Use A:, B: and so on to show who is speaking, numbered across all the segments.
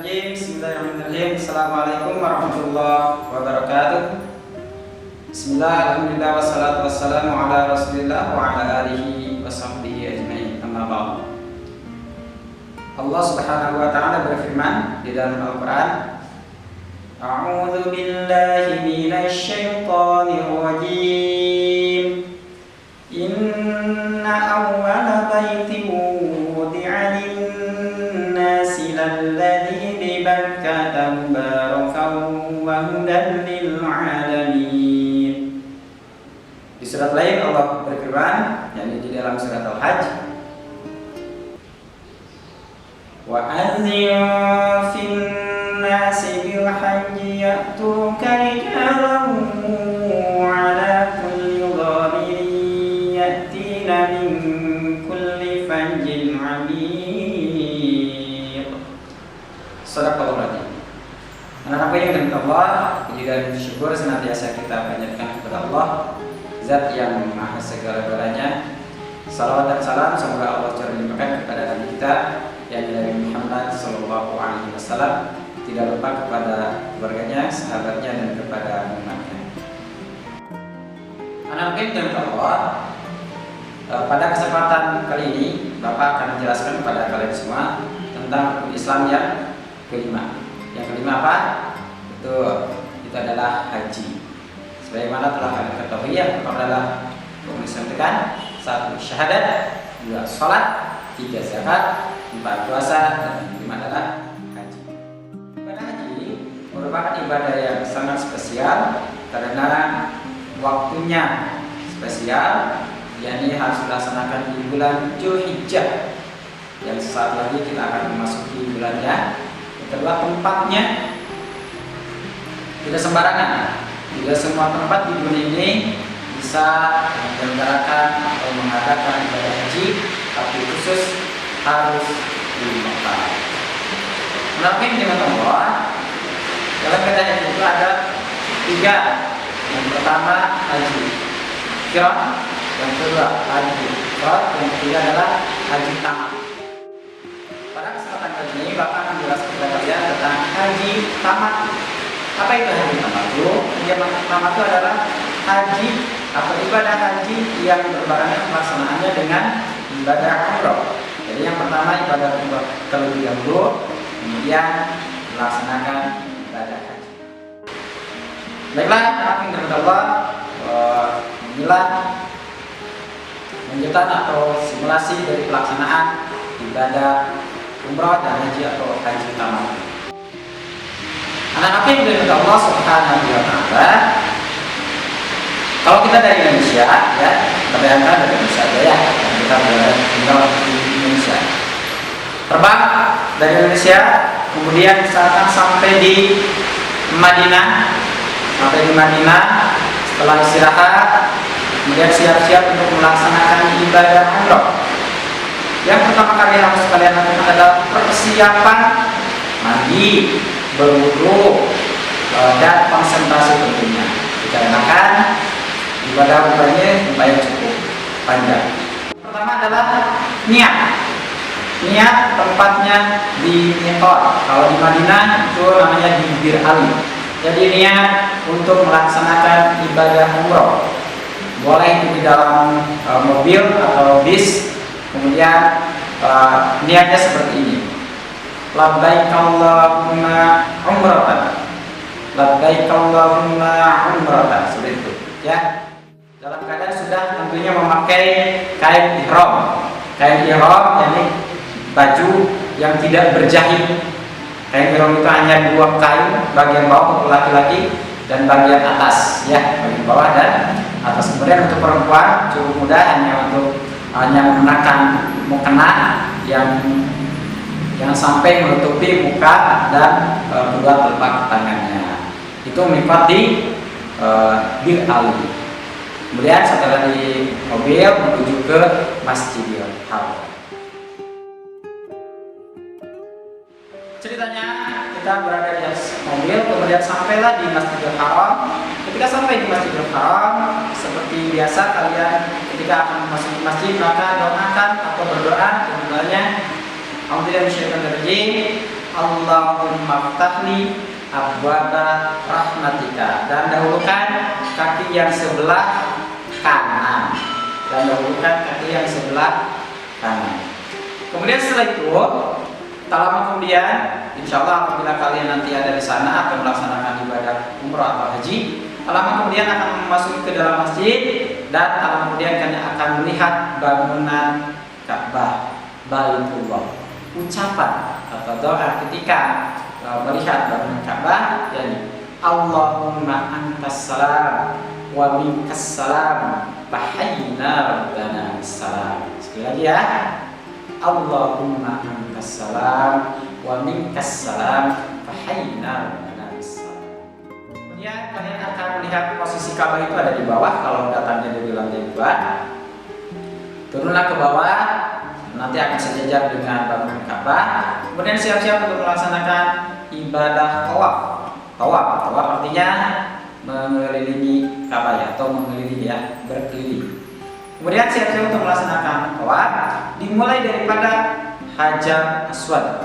A: Bismillahirrahmanirrahim. Assalamualaikum warahmatullahi wabarakatuh. Bismillah, alhamdulillah, wassalatu wassalamu ala rasulillah wa ala alihi wa sahbihi ajma'in. Amma ba'd. Allah subhanahu wa ta'ala berfirman di dalam Al-Quran, A'udzu billahi minasy syaithanir rajim. Inna awwala baitin wudi'a lin-nasi lalladzi bi Bakkah mubarakan wa hudan lil 'alamin. Di surat lain Allah berfirman, yakni di dalam surat Al-Hajj, wa adzin fin nasi bil hajji ya'tuka rijalan wa 'ala kulli dhamirin ya'tina min kulli fajjin 'amiq. Shadaqallahu adzim. Anak-anak yang dirahmati Allah, puji dan syukur senantiasa kita panjatkan kepada Allah, Zat yang Maha segala-galanya. Salawat dan salam semoga Allah limpahkan kepada Nabi kita yang Nabi Muhammad Sallallahu Alaihi Wasallam, tidak lupa kepada keluarganya, sahabatnya, dan kepada umatnya. Anak-anak yang dirahmati Allah, pada kesempatan kali ini Bapak akan menjelaskan kepada kalian semua tentang rukun Islam yang kelima. Yang kelima apa? Itu adalah haji. Sebagaimana telah kalian ketahui, yang pertama adalah rukun Islam itu kan: 1. Syahadat, 2. Sholat, 3. Zakat, 4. Puasa, dan 5 adalah haji. Ibadah haji merupakan ibadah yang sangat spesial karena waktunya spesial, yakni harus dilaksanakan di bulan Dzulhijjah yang sesaat lagi kita akan memasuki bulannya. Kedua, tempatnya tidak sembarangan. Tidak semua tempat di dunia ini bisa menyelenggarakan atau mengadakan ibadah haji, tapi khusus harus di Mekah. Kenapa ini dengan Allah? Dalam kata itu ada 3. Yang pertama haji qiran, yang kedua haji ifrad, yang ketiga adalah haji tamat. Pada kesempatan kali ini Bapak akan menjelaskan kepada kalian tentang haji tamat. Apa itu haji tamat? Yang tamat itu adalah haji atau ibadah haji yang berbarengan pelaksanaannya dengan ibadah umroh. Jadi yang pertama ibadah umroh terlebih dahulu, kemudian melaksanakan ibadah haji. Baiklah, akan Allah inilah lanjutan atau simulasi dari pelaksanaan ibadah umroh dan haji atau haji tamat. Anak-anak yang dirahmati Allah Subhanahu wa Ta'ala, kalau kita dari Indonesia, ya, bayangkan dari Indonesia aja ya, kita tinggal di Indonesia. Terbang dari Indonesia, kemudian misalkan sampai di Madinah, setelah istirahat, kemudian siap-siap untuk melaksanakan ibadah umroh. Yang pertama kali harus kalian lakukan adalah persiapan mandi, berwudu, dan konsentrasi tentunya. Dikarenakan ibadah umrahnya lumayan cukup panjang. Pertama adalah niat. Niat tempatnya di Miqat. Kalau di Madinah itu namanya di Bir Ali. Jadi niat untuk melaksanakan ibadah umroh. Boleh itu di dalam mobil atau bis. Kemudian niatnya seperti ini: labbaik Allahumma umratan, labbaik Allahumma umratan, seperti itu ya. Dalam keadaan sudah tentunya memakai kain ihram. Kain ihram yakni baju yang tidak berjahit. Kain ihram itu hanya 2 kain, bagian bawah untuk laki-laki dan bagian atas ya, bagian bawah dan atas. Kemudian untuk perempuan cukup mudah, hanya menggunakan mukena yang sampai menutupi muka dan kedua telapak tangannya. Itu miqat di Bir Ali. Kemudian setelah di mobil menuju ke Masjidil Haram. Ceritanya kita berada di mobil, kemudian sampailah di Masjidil Haram. Ketika sampai di Masjidil Haram, seperti biasa kalian ketika akan memasuki masjid maka doakan atau berdoa, sebenarnya Alhamdulillah, Allahumma ftahli abwaba rahmatika, dan dahulukan kaki yang sebelah kanan, Kemudian setelah itu, tak lama kemudian, insya Allah apabila kalian nanti ada di sana atau melaksanakan ibadah umrah atau haji, tak lama kemudian akan memasuki ke dalam masjid, dan tak lama kemudian kalian akan melihat bangunan Ka'bah, Baitullah. Ucapan atau doa ketika melihat bangunan Ka'bah, yakni Allahumma antas salam wa minkas salam fahayyina rabbana salam. Sekali lagi ya, Allahumma antas salam wa minkas salam fahayyina rabbana salam. Kemudian kalian akan melihat posisi Ka'bah itu ada di bawah. Kalau datangnya dari lantai 2, turunlah ke bawah, nanti akan sejajar dengan bangunan Ka'bah. Kemudian siap-siap untuk melaksanakan ibadah tawaf. Tawaf artinya mengelilingi Ka'bah ya, atau mengelilingi ya, berkeliling. Kemudian siap-siap untuk melaksanakan tawaf, dimulai daripada Hajar Aswad,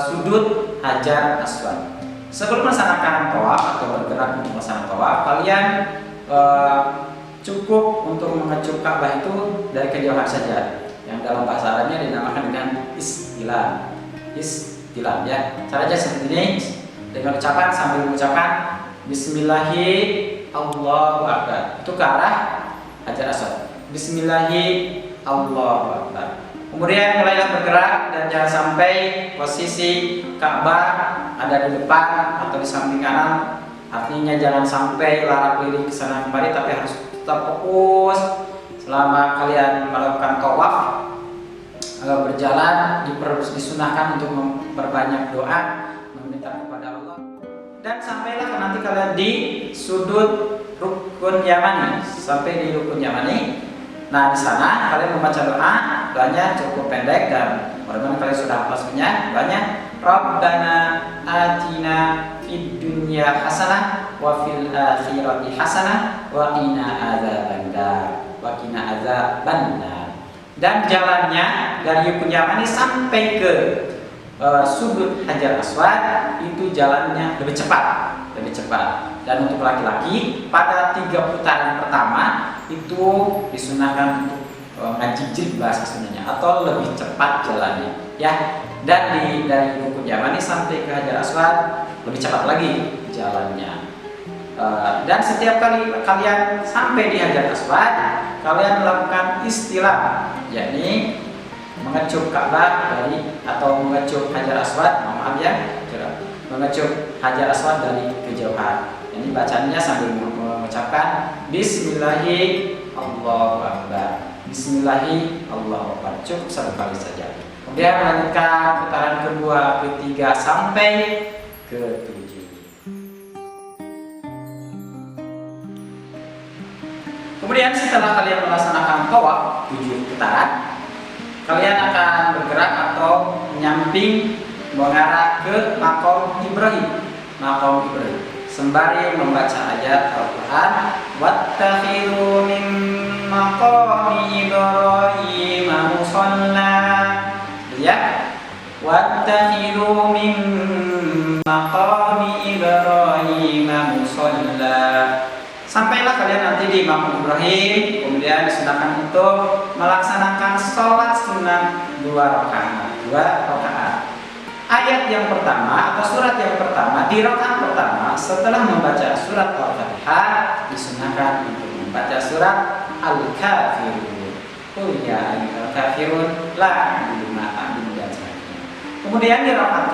A: sudut Hajar Aswad. Sebelum melaksanakan tawaf atau bergerak untuk melaksanakan tawaf, kalian cukup untuk mengecup Ka'bah itu dari kejauhan saja, yang dalam bahasa Arabnya dinamakan dengan istilam. Istilam ya. Caranya seperti ini, dengan ucapan sambil mengucapkan Bismillahi Allahu Akbar. Itu ke arah Hajar Aswad. Bismillahi Allahu Akbar. Kemudian mulailah bergerak, dan jangan sampai posisi Ka'bah ada di depan atau di samping kanan. Artinya jangan sampai lari keliling ke sana kemari, tapi harus tetap fokus selama kalian melakukan tawaf. Berjalan disunahkan untuk memperbanyak doa, meminta kepada Allah, dan sampailah nanti kalian di sudut rukun Yamani, sampai di rukun Yamani. Nah, di sana kalian membaca doanya cukup pendek, dan mudah-mudahan kalian sudah hafal semuanya. Doanya Rabbana atina fid dunya hasanah wa fil akhirati hasanah wa qina adzabannar. Dan jalannya dari rukun Yamani sampai ke sudut Hajar Aswad itu jalannya lebih cepat. Dan untuk laki-laki pada 3 putaran pertama itu disunahkan untuk ngaji jilbah sebenarnya, atau lebih cepat jalannya ya. Dan dari rukun Yamani sampai ke Hajar Aswad lebih cepat lagi jalannya. Dan setiap kali kalian sampai di Hajar Aswad, kalian melakukan istilah, yakni mengecup Ka'bah atau mengecup Hajar Aswad, mengecup Hajar Aswad dari kejauhan. Ini bacaannya sambil mengucapkan Bismillahi Allahu Akbar. Bismillahi Allahu Akbar. Cukup 1 kali saja. Kemudian melanjutkan putaran kedua, ketiga sampai ke-7. Kemudian setelah kalian melaksanakan tawaf 7 putaran, kalian akan bergerak atau menyamping mengarah ke Maqam Ibrahim. Sembari membaca ayat Al-Quran, Wattakhidhu min maqami Ibrahim musalla. Ya, Wattakhidhu min maqami Ibrahim musalla. Sampailah kalian nanti di Maqam Ibrahim, kemudian disunahkan untuk melaksanakan sholat sunnah 2 rakaat. Ayat yang pertama atau surat yang pertama di rakaat pertama setelah membaca surat Al-Fatihah, disunahkan untuk membaca surat Al-Kafirun. Qul ya ayyuhal kafirun la a'budu ma ta'budun, dan sebagainya. Kemudian di rakaat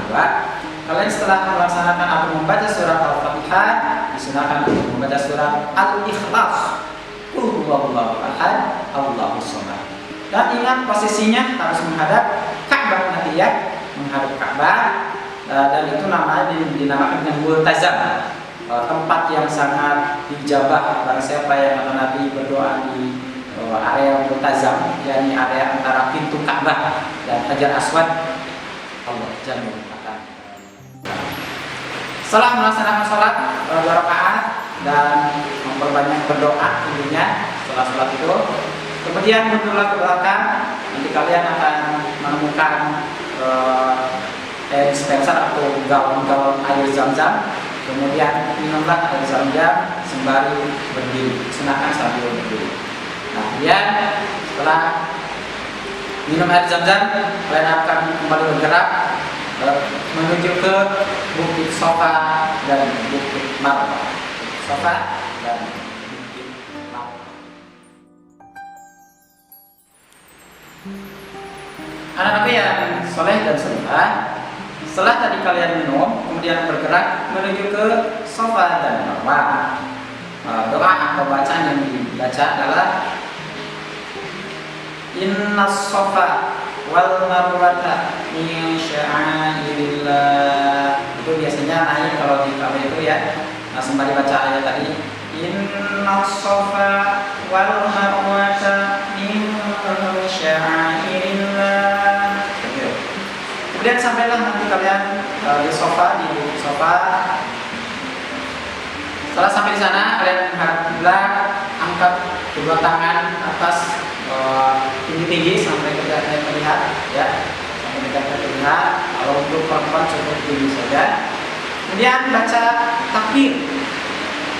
A: kedua, kalian setelah melaksanakan atau membaca surat Al-Fatihah, disunahkan untuk membaca surat Al-Ikhlas. Qul huwallahu ahad, Allahus samad. Dan ingat posisinya harus menghadap Ka'bah nanti ya, menghadap Ka'bah. Dan itu namanya dinamakan dengan multazam, tempat yang sangat dijabah. Barang siapa yang kata Nabi berdoa di area multazam, yakni area antara pintu Ka'bah dan Hajar Aswad, Allah jamin akan. Setelah melaksanakan sholat 2 rakaat dan memperbanyak berdoa tentunya setelah sholat itu, Kemudian mundurlah ke belakang, nanti kalian akan menemukan air dispenser atau galon-galon air zam-zam. Kemudian minumlah air zam-zam sembari berdiri, sunahkan sambil berdiri. Nah, kemudian setelah minum air zam-zam, kalian akan kembali bergerak menuju ke Bukit Sofa dan Bukit Marwah. Sofa dan Bukit Marwah. Anak-anak yang soleh dan solehah, setelah tadi kalian minum, kemudian bergerak menuju ke Sofa dan Marwah. Doa atau bacaan yang dibaca adalah Inna Sofa wal Marwata min sya'airillah. Itu biasanya naik kalau di Ka'bah itu ya. Nah, sembari baca ayat tadi, Inna Sofa wal Marwata min sya'airillah. Kemudian sampailah nanti kalian di sofa, Setelah sampai di sana, kalian menghadaplah, angkat kedua tangan atas tinggi-tinggi sampai tidak terlihat, ya, sampai tidak terlihat. Kalau untuk perempuan cukup tinggi saja. Kemudian baca takbir.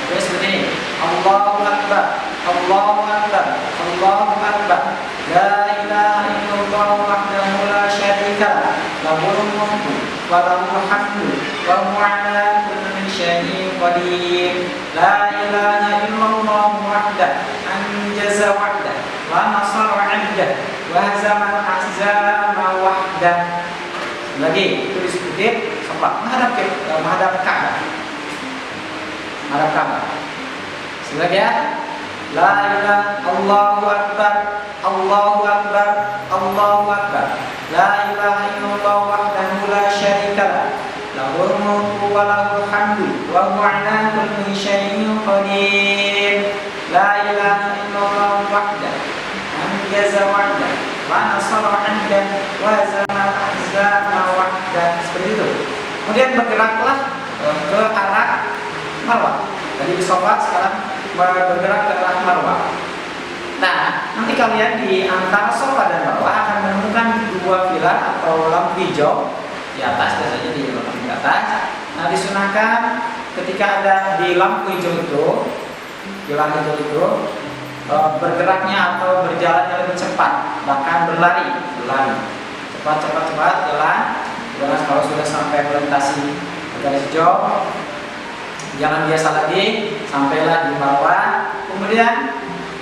A: Oke, seperti ini. Allahu Akbar, Allahu Akbar, Allahu Akbar. La ilaha illallah wahdahu la syarika lah, lahul mulku wa lahul hamdu wa huwa ala kulli syai'in qadir. La ilaha illallah wahdahu anjaza wahdahu wa nasara 'abdahu wa hazama al-ahzaba wahdahu. Lagi itu disebut sofa, menghadap Ka'bah. Menghadap Ka'bah. Sebagai La ilaha Allahu Akbar, Allahu Akbar, Allahu Akbar. La ilaha illallah wahdahu la syarika lah, lahul mulku wa lahul hamdu wa huwa ala kulli syai'in qadir. La ilaha illallah wahdahu anjaza wahdahu wa nasara 'abdahu wa hazama al-ahzaba wahdahu. Seperti itu. Kemudian bergeraklah ke arah Marwah. Tadi di sofa, sekarang bergerak ke arah Marwah. Nah, nanti kalian di antara Sofa dan Marwah akan menemukan dua pilar atau lampu hijau di atas, biasanya di lampu di atas. Nah, disunahkan ketika ada di lampu hijau itu, bergeraknya atau berjalannya lebih cepat, bahkan berlari, cepat jalan. Jangan kalau sudah sampai melintasi garis hijau, jangan biasa lagi, sampailah di Marwah. Kemudian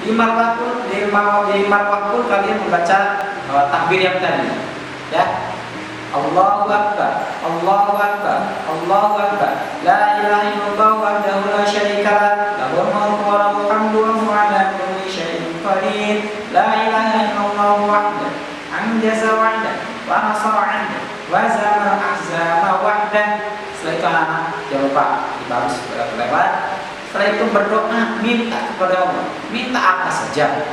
A: di Marwah pun kalian membaca takbir yang tadi, ya. Allahu Akbar, Allahu Akbar, Allahu Akbar. La ilaha illallah wahdahu la syarika lah, lahul mulku wa lahul hamdu wa huwa ala kulli syai'in qadir. La ilaha illallah wahdahu anjaza wahdahu wa nasara 'abdahu wa hazama al-ahzaba wahdahu. Setelah itu anak-anak jangan lupa dibalas lewat. Setelah itu berdoa, minta kepada Allah, minta apa saja,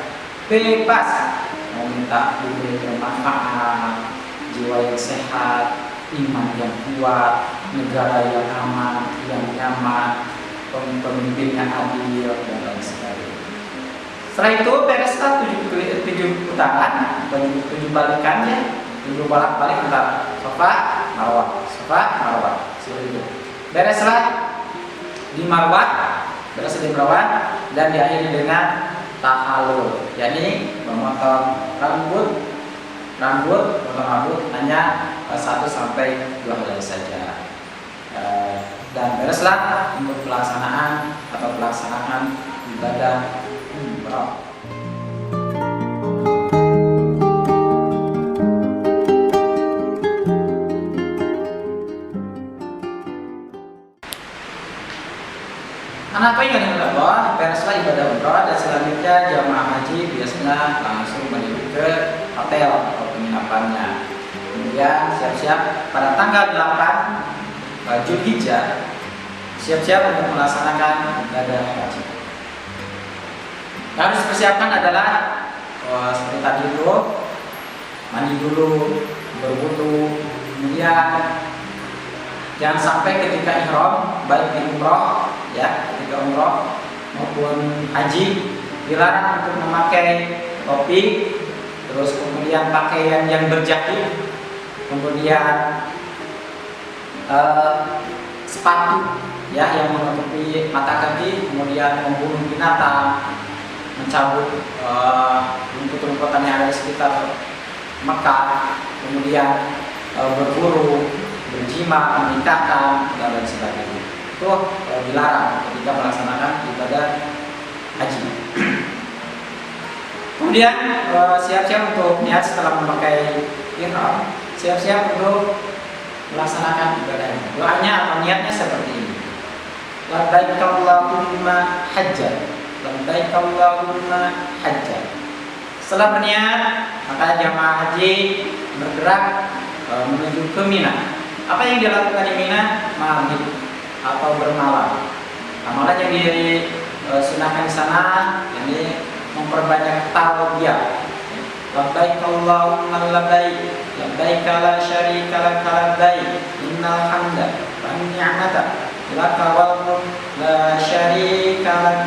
A: bebas. Mau minta diberi bermanfaat, jiwa yang sehat, iman yang kuat, negara yang aman, yang nyaman, pemimpin yang adil, dan lain sebagainya. Setelah itu bereslah 7 putaran, 7 balikannya, 7 bolak-balik antara Sofa, Marwah, Sofa, Marwah. Seperti itu. Bereslah di Marwah, dan diakhiri dengan tahallul, yakni memotong rambut hanya 1 sampai 2 helai saja. Dan bereslah untuk pelaksanaan ibadah umrah. Anak apa yang Allah, bereslah ibadah umrah dan selanjutnya jamaah haji biasanya langsung menuju ke hotel atau penginapannya. Kemudian siap-siap pada tanggal 8 Zulhijjah, siap-siap untuk melaksanakan ibadah haji. Yang harus dipersiapkan adalah seperti tadi itu, mandi dulu, berwudu, kemudian jangan sampai ketika ihram, baik di umroh, ya, ketika umroh maupun haji, dilarang untuk memakai topi, terus kemudian pakaian yang berjahit, kemudian sepatu ya yang menutupi mata kaki, kemudian membunuh binatang, mencabut rumput-rumputan yang ada di sekitar Mekah, kemudian berburu, berjima, menikahkan, dan lain sebagainya. Itu dilarang ketika melaksanakan ibadah haji. Kemudian siap-siap untuk niat setelah memakai ihram, siap-siap untuk melaksanakan ibadahnya. Doanya atau niatnya seperti ini. Labbaik Allahumma hajjan. Labbaik Allahumma hajjan. Setelah berniat, maka jamaah haji bergerak menuju ke Mina. Apa yang dilakukan di Mina? Mabit atau bermalam. Amalan yang disunahkan di sana, ini memperbanyak talbiyah. Labbaik Allahumma labbaik, labbaik la syarika lak labbaik, innal hamda wan ni'mata laka wal mulk la syarika lak.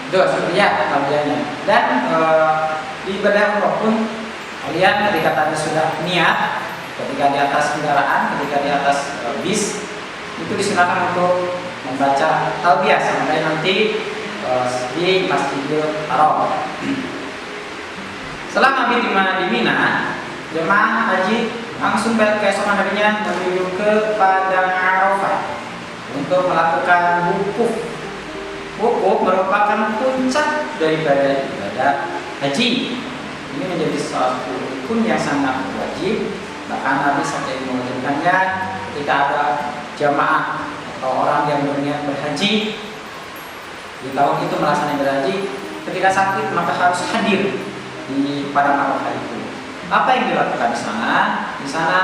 A: Itu seperti ya talbiyahnya. Dan di ibadah umrah pun kalian ketika tadi sudah niat, ketika di atas kendaraan, ketika di atas bis, itu disunahkan untuk membaca talbiyah sampai nanti di Masjidil Haram. Setelah mabit di Mina, jemaah haji langsung keesokan harinya menuju ke Padang Arafah untuk melakukan wukuf. Wukuf merupakan puncak daripada ibadah haji. Ini menjadi suatu rukun yang sangat wajib. Bahkan Nabi sampai mewajibkannya ketika ada jamaah atau orang yang berniat berhaji di tahun itu melaksanakan ibadah haji, ketika sakit maka harus hadir di Padang Arafah itu. Apa yang dilakukan di sana? Di sana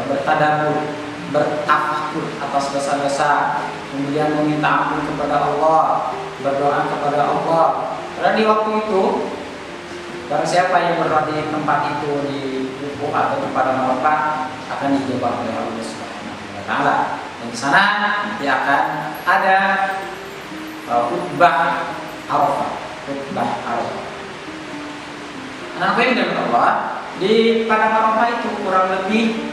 A: bertadabbur, bertafakur atas dosa-dosa, kemudian meminta ampun kepada Allah, berdoa kepada Allah. Karena di waktu itu barang siapa yang berada di tempat itu di wukuf atau di Padang Arafah akan dijawab oleh Allah Subhanahu wa taala. Dan di sana nanti akan ada khutbah Arafah, khutbah Arafah. Anak yang dari Allah di Padang Arafah itu kurang lebih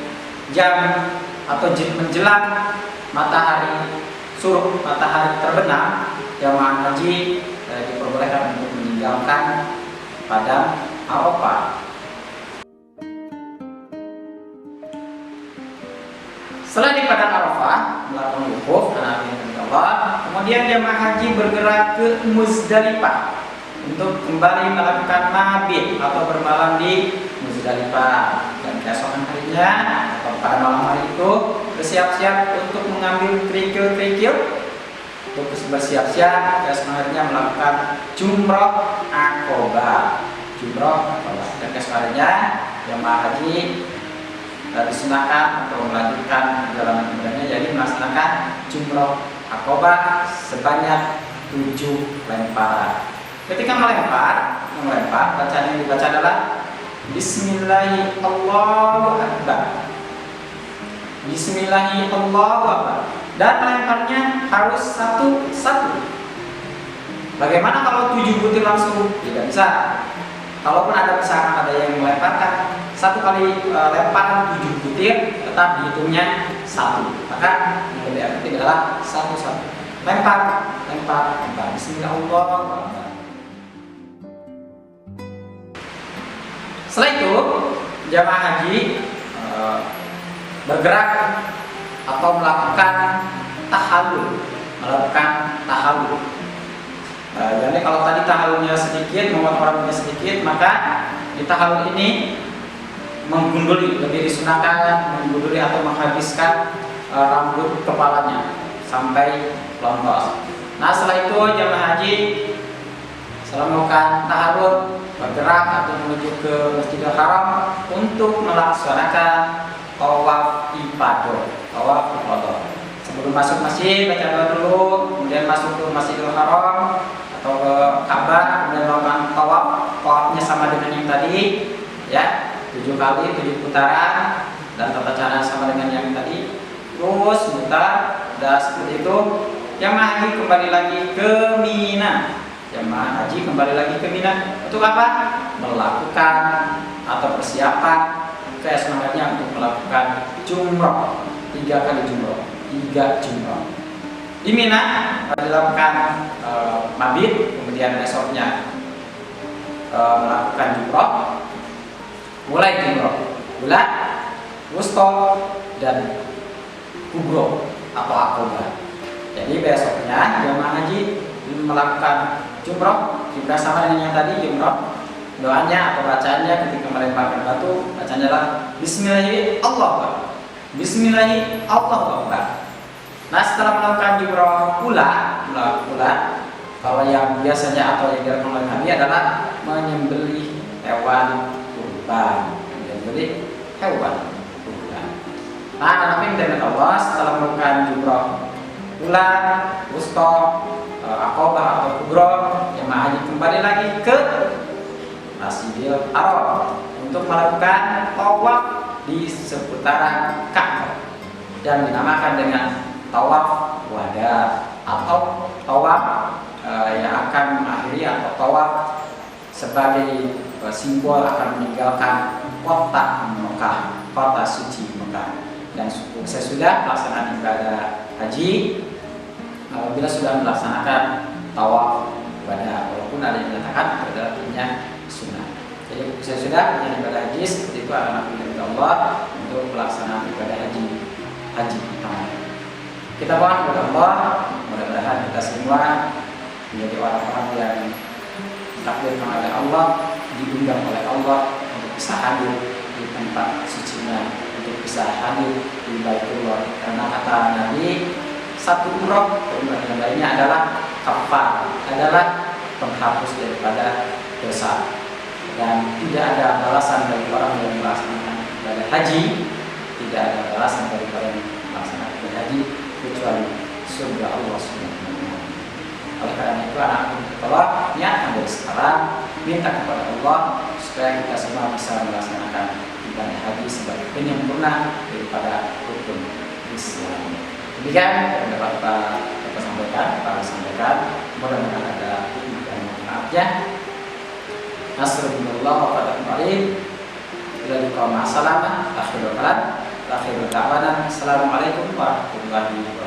A: jam atau menjelang matahari surut, matahari terbenam, jamaah haji diperbolehkan untuk meninggalkan Padang Arafah. Setelah di Padang Arafah melakukan wukuf, anak yang dari Allah, kemudian jamaah haji bergerak ke Muzdalifah untuk kembali melakukan mabit atau bermalam di Muzdalifah. Dan keesokan harinya atau pada malam hari itu bersiap-siap untuk mengambil kerikil-kerikil untuk bersiap-siap keesokan harinya melakukan jumrah Aqobah. Jumrah Aqobah. Dan keesokan harinya jemaah haji disunahkan atau melanjutkan perjalanan ibadahnya, jadi melaksanakan jumrah Aqobah sebanyak 7 lemparan. Ketika melempar, bacaan yang dibaca adalah Bismillahirrahmanirrahim, Allahu Akbar. Bismillahirrahmanirrahim, Allahu Akbar. Dan melemparnya harus satu-satu. Bagaimana kalau 7 butir langsung? Tidak bisa. Kalaupun ada misalkan ada yang melemparkan satu kali lemparan 7 butir, tetap dihitungnya 1. Maka yang lebih efektif adalah satu-satu. Lempar. Bismillahirrahmanirrahim. Setelah itu jamaah haji bergerak atau melakukan tahallul. Jadi kalau tadi tahallulnya sedikit, membuat orangnya sedikit, maka di tahallul ini menggunduli, lebih disunahkan menggunduli atau menghabiskan rambut kepalanya sampai lontos. Nah setelah itu jamaah haji setelah melakukan tahallul bergerak atau menuju ke Masjidil Haram untuk melaksanakan tawaf ifadah. Sebelum masuk masjid baca doa dulu, kemudian masuk ke Masjidil Haram atau ke Ka'bah, kemudian melakukan tawaf. Tawafnya sama dengan yang tadi, ya, 7 kali 7 putaran, dan tata cara sama dengan yang tadi. Terus mutar, udah seperti itu. Jamaah haji kembali lagi ke Mina. jemaah haji kembali lagi ke Mina untuk apa? Melakukan atau persiapan kesemangatnya untuk melakukan jumroh 3 kali jumroh, 3 jumroh. Di Mina dilakukan mabit, kemudian besoknya melakukan jumroh, mulai jumroh bulat, wusta, dan kubro atau akobah. Jadi besoknya jemaah haji melakukan jumroh juga sama dengan yang tadi jumroh. Doanya atau bacaannya ketika melemparkan batu, bacanya adalah Bismillahirrahmanirrahim. Bismillahirrahmanirrahim. Nah, setelah melakukan jumroh pula, kalau yang biasanya atau yang dilakukan oleh Nabi adalah menyembelih hewan kurban. Menyembelih hewan kurban. Nah, Nabi dengan Allah setelah melakukan jumroh pula, wusta, akobah atau kubro, jemaah haji kembali lagi ke Masjidil Haram untuk melakukan tawaf di seputaran Ka'bah dan dinamakan dengan tawaf wada atau tawaf yang akan mengakhiri atau tawaf sebagai simbol akan meninggalkan kota Mekah, kota suci Mekah. Dan sesudah pelaksanaan ibadah haji, apabila sudah melaksanakan tawaf wada, walaupun ada yang menyatakan adalah sunnah. Jadi sesudah ibadah haji seperti itu akan diminta Allah untuk pelaksanaan ibadah haji pertama. Kita mohon kepada Allah, mudah-mudahan kita semua menjadi orang-orang yang ditakdirkan oleh Allah, diundang oleh Allah untuk bisa hadir di tempat sucinya, untuk bisa hadir di Baitullah. Karena kata Nabi, satu umroh yang lainnya adalah kafar, adalah penghapus daripada dosa. Dan tidak ada balasan bagi orang yang melaksanakan ibadah haji, tidak ada balasan bagi orang yang melaksanakan ibadah haji kecuali surga Allah Subhanahu wa taala. Oleh karena itu, anak Allah niatkan dari sekarang, minta kepada Allah supaya kita semua bisa melaksanakan ibadah haji sebagai penyempurna daripada rukun Islam. Demikian yang dapat Bapak sampaikan. Mudah-mudahan ada hikmah dan manfaatnya. Nasrullah wa fatakum alaih. Bila liqa ma'as salamah. Akhirul kalam. Assalamualaikum warahmatullahi wabarakatuh.